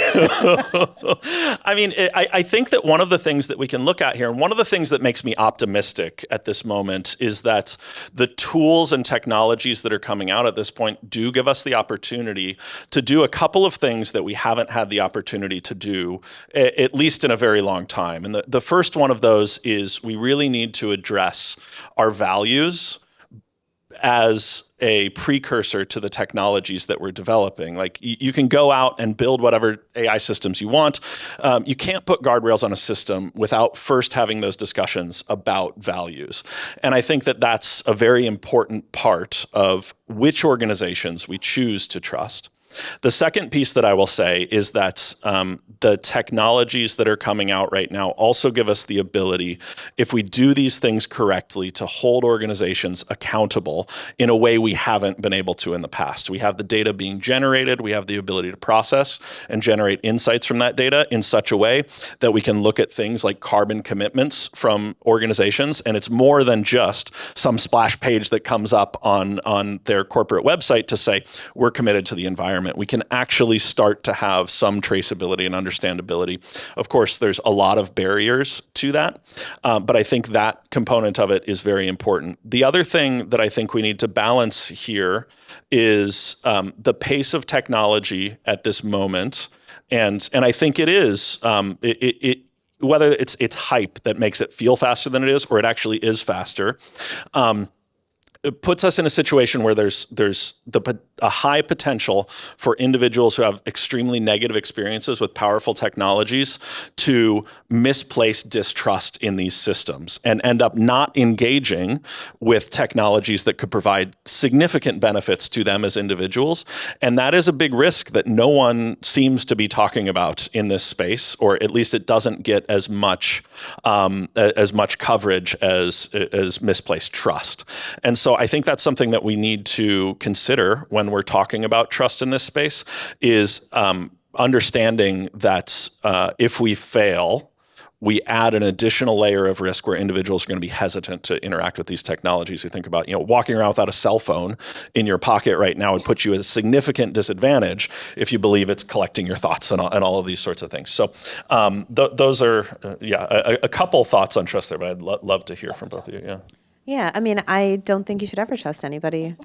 I mean, I think that one of the things that we can look at here, and one of the things that makes me optimistic at this moment, is that the tools and technologies that are coming out at this point do give us the opportunity to do a couple of things that we haven't had the opportunity to do, at least in a very long time. And the first one of those is we really need to address our values as a precursor to the technologies that we're developing. Like you can go out and build whatever AI systems you want. You can't put guardrails on a system without first having those discussions about values. And I think that that's a very important part of which organizations we choose to trust. The second piece that I will say is that the technologies that are coming out right now also give us the ability, if we do these things correctly, to hold organizations accountable in a way we haven't been able to in the past. We have the data being generated. We have the ability to process and generate insights from that data in such a way that we can look at things like carbon commitments from organizations. And it's more than just some splash page that comes up on their corporate website to say, we're committed to the environment. We can actually start to have some traceability and understandability. Of course, there's a lot of barriers to that, but I think that component of it is very important. The other thing that I think we need to balance here is the pace of technology at this moment, and I think it is whether it's hype that makes it feel faster than it is, or it actually is faster. It puts us in a situation where there's a high potential for individuals who have extremely negative experiences with powerful technologies to misplace distrust in these systems and end up not engaging with technologies that could provide significant benefits to them as individuals. And that is a big risk that no one seems to be talking about in this space, or at least it doesn't get as much coverage as misplaced trust. And so I think that's something that we need to consider when we're talking about trust in this space, is understanding that if we fail, we add an additional layer of risk where individuals are going to be hesitant to interact with these technologies. You think about, walking around without a cell phone in your pocket right now would put you at a significant disadvantage if you believe it's collecting your thoughts and all of these sorts of things. So those are, a couple thoughts on trust there, but I'd love to hear from both of you. Yeah. Yeah, I mean, I don't think you should ever trust anybody.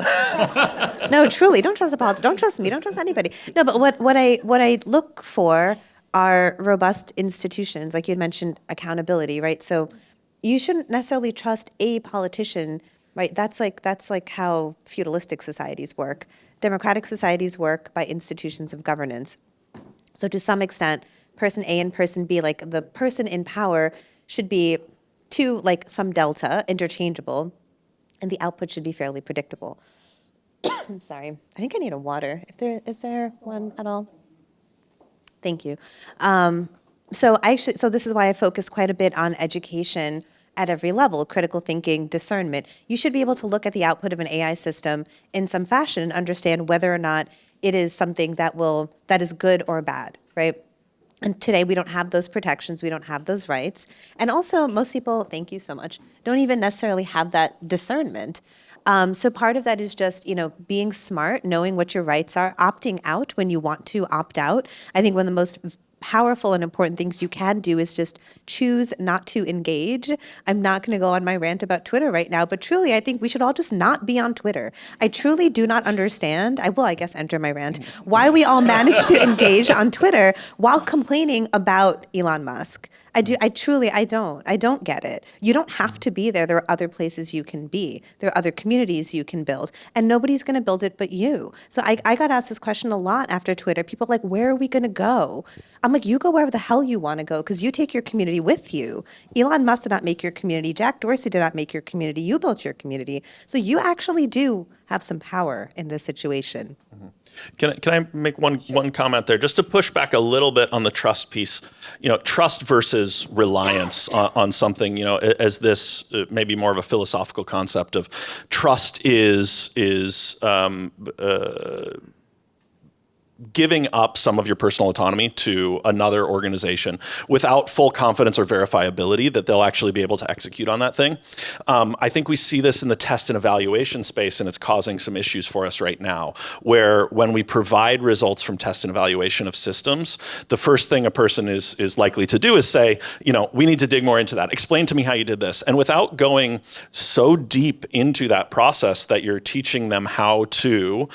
No, truly, don't trust a politician. Don't trust me. Don't trust anybody. No, but what I look for are robust institutions, like you had mentioned, accountability, right? So you shouldn't necessarily trust a politician, right? That's like how feudalistic societies work. Democratic societies work by institutions of governance. So to some extent, person A and person B, like the person in power should be to like some delta, interchangeable, and the output should be fairly predictable. I'm sorry. I think I need a water. Is there one at all? Thank you. So this is why I focus quite a bit on education at every level, critical thinking, discernment. You should be able to look at the output of an AI system in some fashion and understand whether or not it is something that is good or bad, right? And today we don't have those protections, we don't have those rights. And also most people, thank you so much, don't even necessarily have that discernment. So part of that is just, being smart, knowing what your rights are, opting out when you want to opt out. I think one of the most powerful and important things you can do is just choose not to engage. I'm not going to go on my rant about Twitter right now, but truly, I think we should all just not be on Twitter. I truly do not understand, I will, I guess, enter my rant, why we all manage to engage on Twitter while complaining about Elon Musk. I don't get it. You don't have to be there. There are other places you can be. There are other communities you can build, and nobody's going to build it but you. So I got asked this question a lot after Twitter. People are like, where are we going to go? I'm like, you go wherever the hell you want to go, because you take your community with you. Elon Musk did not make your community. Jack Dorsey did not make your community. You built your community. So you actually do have some power in this situation. Mm-hmm. Can I make one comment there, just to push back a little bit on the trust piece? Trust versus reliance on something. As this maybe more of a philosophical concept of trust is giving up some of your personal autonomy to another organization without full confidence or verifiability that they'll actually be able to execute on that thing. I think we see this in the test and evaluation space, and it's causing some issues for us right now, where when we provide results from test and evaluation of systems, the first thing a person is likely to do is say, we need to dig more into that. Explain to me how you did this. And without going so deep into that process that you're teaching them how to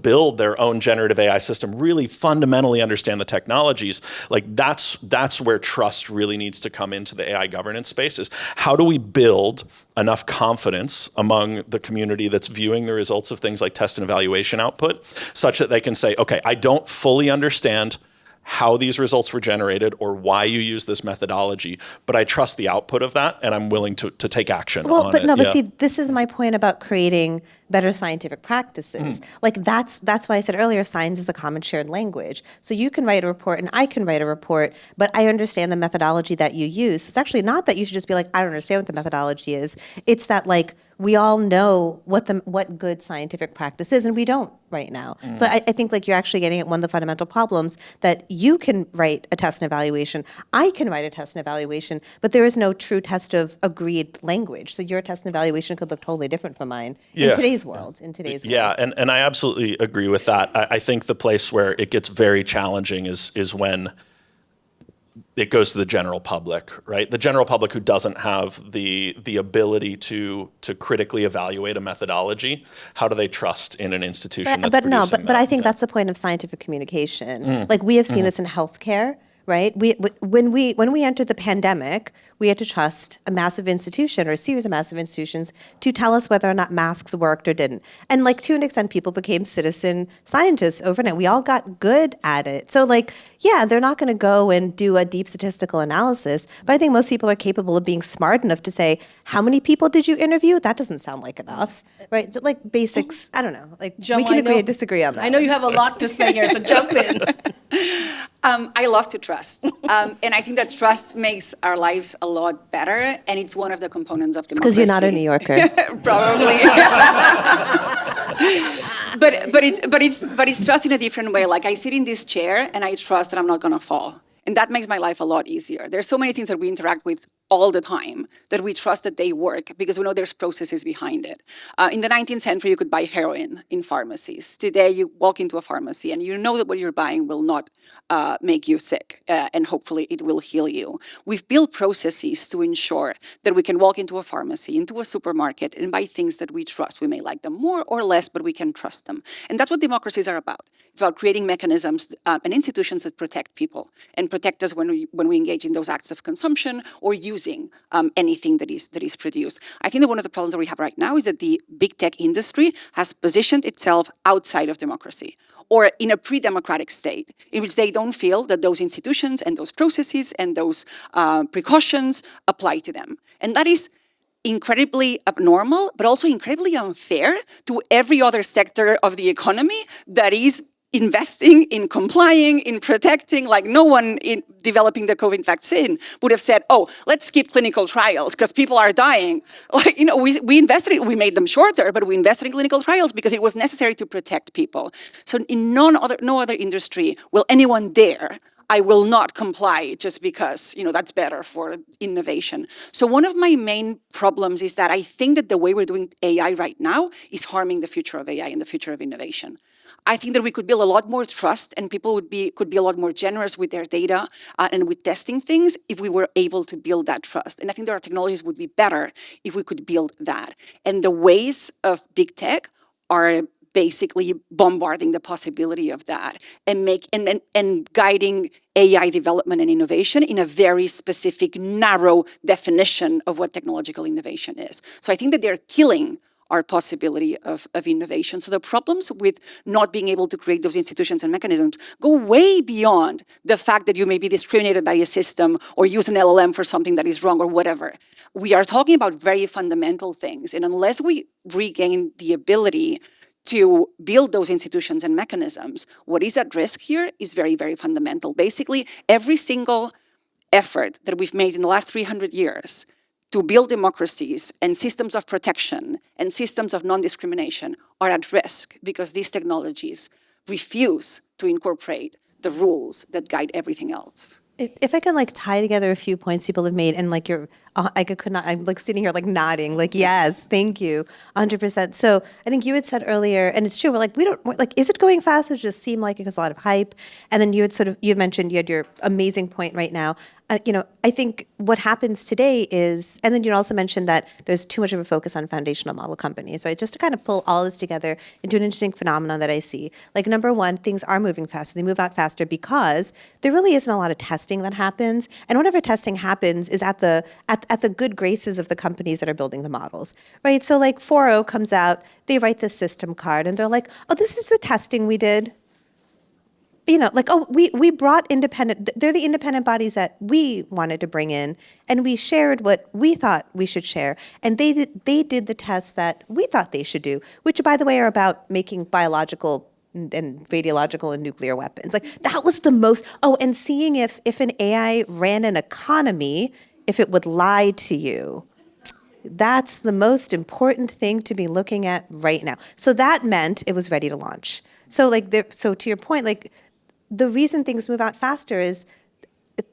build their own generative AI system, really fundamentally understand the technologies, like that's where trust really needs to come into the AI governance space. Is how do we build enough confidence among the community that's viewing the results of things like test and evaluation output, such that they can say, okay, I don't fully understand how these results were generated or why you use this methodology, but I trust the output of that and I'm willing to take action on it. But see, this is my point about creating better scientific practices. Like that's why I said earlier, science is a common shared language. So you can write a report and I can write a report, but I understand the methodology that you use. It's actually not that you should just be like, I don't understand what the methodology is. It's that like, we all know what good scientific practice is, and we don't right now. So I think like you're actually getting at one of the fundamental problems, that you can write a test and evaluation, I can write a test and evaluation, but there is no true test of agreed language. So your test and evaluation could look totally different from mine in today's world. Yeah, and I absolutely agree with that. I think the place where it gets very challenging is when it goes to the general public, right? The general public who doesn't have the ability to critically evaluate a methodology. How do they trust in an institution that's producing that? But I think that's the point of scientific communication. Like we have seen this in healthcare, right? When we entered the pandemic, we had to trust a massive institution or a series of massive institutions to tell us whether or not masks worked or didn't. And like to an extent, people became citizen scientists overnight. We all got good at it. So like, yeah, they're not going to go and do a deep statistical analysis, but I think most people are capable of being smart enough to say, how many people did you interview? That doesn't sound like enough, right? Like basics, I don't know. Like Gemma, we can agree or disagree on that. I know you have a lot to say here, so jump in. I love to trust. And I think that trust makes our lives a lot better. And it's one of the components of democracy. Because you're not a New Yorker. Probably. but it's trust in a different way. Like I sit in this chair and I trust that I'm not going to fall. And that makes my life a lot easier. There's so many things that we interact with all the time that we trust that they work because we know there's processes behind it. In the 19th century, you could buy heroin in pharmacies. Today, you walk into a pharmacy and you know that what you're buying will not make you sick, and hopefully it will heal you. We've built processes to ensure that we can walk into a pharmacy, into a supermarket, and buy things that we trust. We may like them more or less, but we can trust them. And that's what democracies are about. It's about creating mechanisms and institutions that protect people and protect us when we engage in those acts of consumption or using anything that is produced. I think that one of the problems that we have right now is that the big tech industry has positioned itself outside of democracy, or in a pre-democratic state in which they don't feel that those institutions and those processes and those precautions apply to them. And that is incredibly abnormal, but also incredibly unfair to every other sector of the economy that is investing in complying, in protecting. Like no one in developing the COVID vaccine would have said, oh, let's skip clinical trials because people are dying. Like, we invested in, we made them shorter, but we invested in clinical trials because it was necessary to protect people. So in no other industry will anyone dare, I will not comply just because, that's better for innovation. So one of my main problems is that I think that the way we're doing AI right now is harming the future of AI and the future of innovation. I think that we could build a lot more trust and people could be a lot more generous with their data and with testing things if we were able to build that trust. And I think that our technologies would be better if we could build that. And the ways of big tech are basically bombarding the possibility of that and guiding AI development and innovation in a very specific, narrow definition of what technological innovation is. So I think that they're killing our possibility of innovation. So the problems with not being able to create those institutions and mechanisms go way beyond the fact that you may be discriminated by a system or use an LLM for something that is wrong or whatever. We are talking about very fundamental things. And unless we regain the ability to build those institutions and mechanisms, what is at risk here is very, very fundamental. Basically, every single effort that we've made in the last 300 years to build democracies and systems of protection and systems of non-discrimination are at risk because these technologies refuse to incorporate the rules that guide everything else. If I can like tie together a few points people have made, and like I could not, I'm like sitting here like nodding, like yes, thank you, 100%. So I think you had said earlier, and it's true, we're like like, is it going fast? It just seemed like it was a lot of hype, and then you had mentioned you had your amazing point right now. I think what happens today is, and then you also mentioned that there's too much of a focus on foundational model companies, right? Just to kind of pull all this together into an interesting phenomenon that I see. Like, number one, things are moving faster. They move out faster because there really isn't a lot of testing that happens. And whenever testing happens is at the good graces of the companies that are building the models, right? So like 4.0 comes out, they write the system card, and they're like, oh, this is the testing we did. Like, oh, we brought they're the independent bodies that we wanted to bring in, and we shared what we thought we should share. And they did the tests that we thought they should do, which, by the way, are about making biological and radiological and nuclear weapons. Like, that was the most, and seeing if an AI ran an economy, if it would lie to you. That's the most important thing to be looking at right now. So that meant it was ready to launch. So so to your point, like, the reason things move out faster is,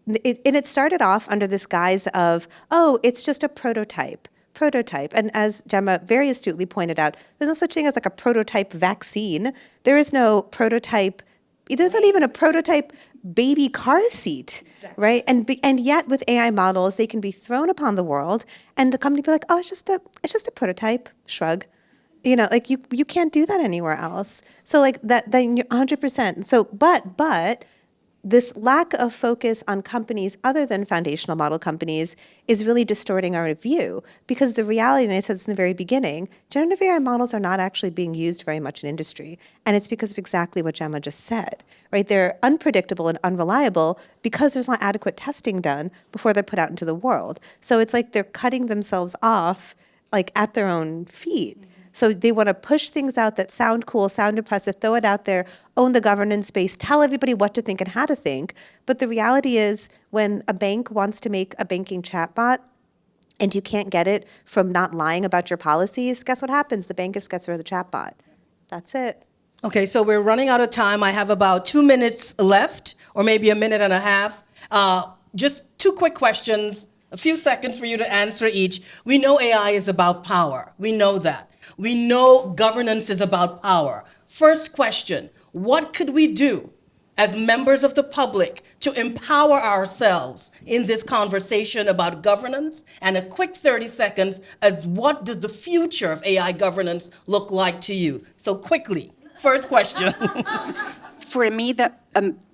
it started off under this guise of, oh, it's just a prototype. And as Gemma very astutely pointed out, there's no such thing as like a prototype vaccine. There is no prototype, there's not even a prototype baby car seat, exactly. Right? And yet with AI models, they can be thrown upon the world, and the company be like, oh, it's just a prototype, shrug. Like you can't do that anywhere else. So like that, then you're 100%. So, but this lack of focus on companies other than foundational model companies is really distorting our view, because the reality, and I said this in the very beginning, generative AI models are not actually being used very much in industry. And it's because of exactly what Gemma just said, right? They're unpredictable and unreliable because there's not adequate testing done before they're put out into the world. So it's like they're cutting themselves off, like, at their own feet. So they want to push things out that sound cool, sound impressive, throw it out there, own the governance space, tell everybody what to think and how to think. But the reality is, when a bank wants to make a banking chatbot and you can't get it from not lying about your policies, guess what happens? The bank just gets rid of the chatbot. That's it. Okay, so we're running out of time. I have about 2 minutes left, or maybe a minute and a half. Just 2 quick questions, a few seconds for you to answer each. We know AI is about power. We know that. We know governance is about power. First question, what could we do as members of the public to empower ourselves in this conversation about governance? And a quick 30 seconds as what does the future of AI governance look like to you? So quickly, first question. For me,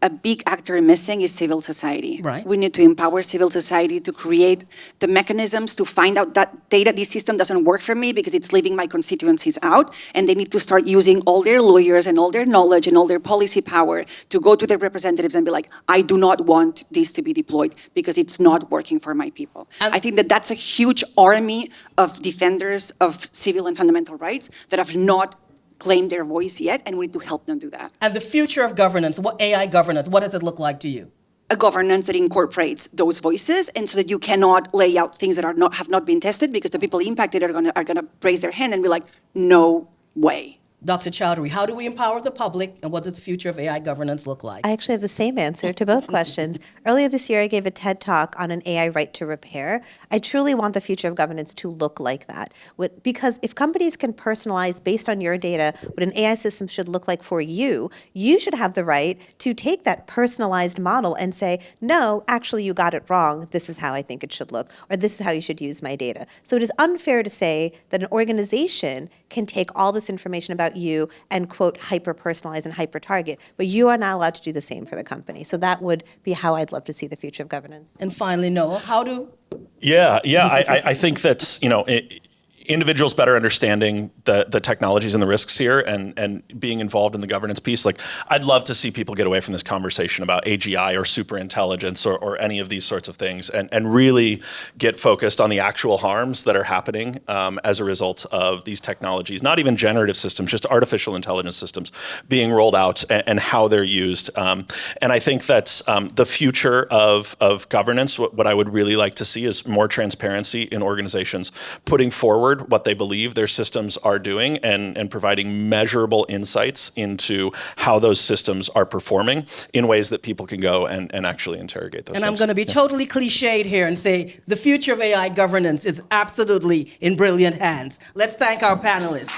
a big actor missing is civil society. Right. We need to empower civil society to create the mechanisms to find out that data, this system doesn't work for me because it's leaving my constituencies out, and they need to start using all their lawyers and all their knowledge and all their policy power to go to their representatives and be like, I do not want this to be deployed because it's not working for my people. I think that that's a huge army of defenders of civil and fundamental rights that have not claim their voice yet, and we need to help them do that. And the future of governance, what AI governance, what does it look like to you? A governance that incorporates those voices, and so that you cannot lay out things that have not been tested, because the people impacted are gonna raise their hand and be like, no way. Dr. Chowdhury, how do we empower the public, and what does the future of AI governance look like? I actually have the same answer to both questions. Earlier this year, I gave a TED Talk on an AI right to repair. I truly want the future of governance to look like that. Because if companies can personalize based on your data what an AI system should look like for you, you should have the right to take that personalized model and say, no, actually you got it wrong. This is how I think it should look, or this is how you should use my data. So it is unfair to say that an organization can take all this information about you and, quote, hyper-personalize and hyper-target, but you are not allowed to do the same for the company. So that would be how I'd love to see the future of governance. And finally, Noah, how do... Yeah, I think that's, individuals better understanding the technologies and the risks here, and being involved in the governance piece. Like, I'd love to see people get away from this conversation about AGI or superintelligence or any of these sorts of things, and really get focused on the actual harms that are happening as a result of these technologies. Not even generative systems, just artificial intelligence systems being rolled out and how they're used. And I think that's the future of governance. What I would really like to see is more transparency in organizations, putting forward forward what they believe their systems are doing and providing measurable insights into how those systems are performing in ways that people can go and actually interrogate those And things. I'm going to be totally cliched here and say the future of AI governance is absolutely in brilliant hands. Let's thank our panelists.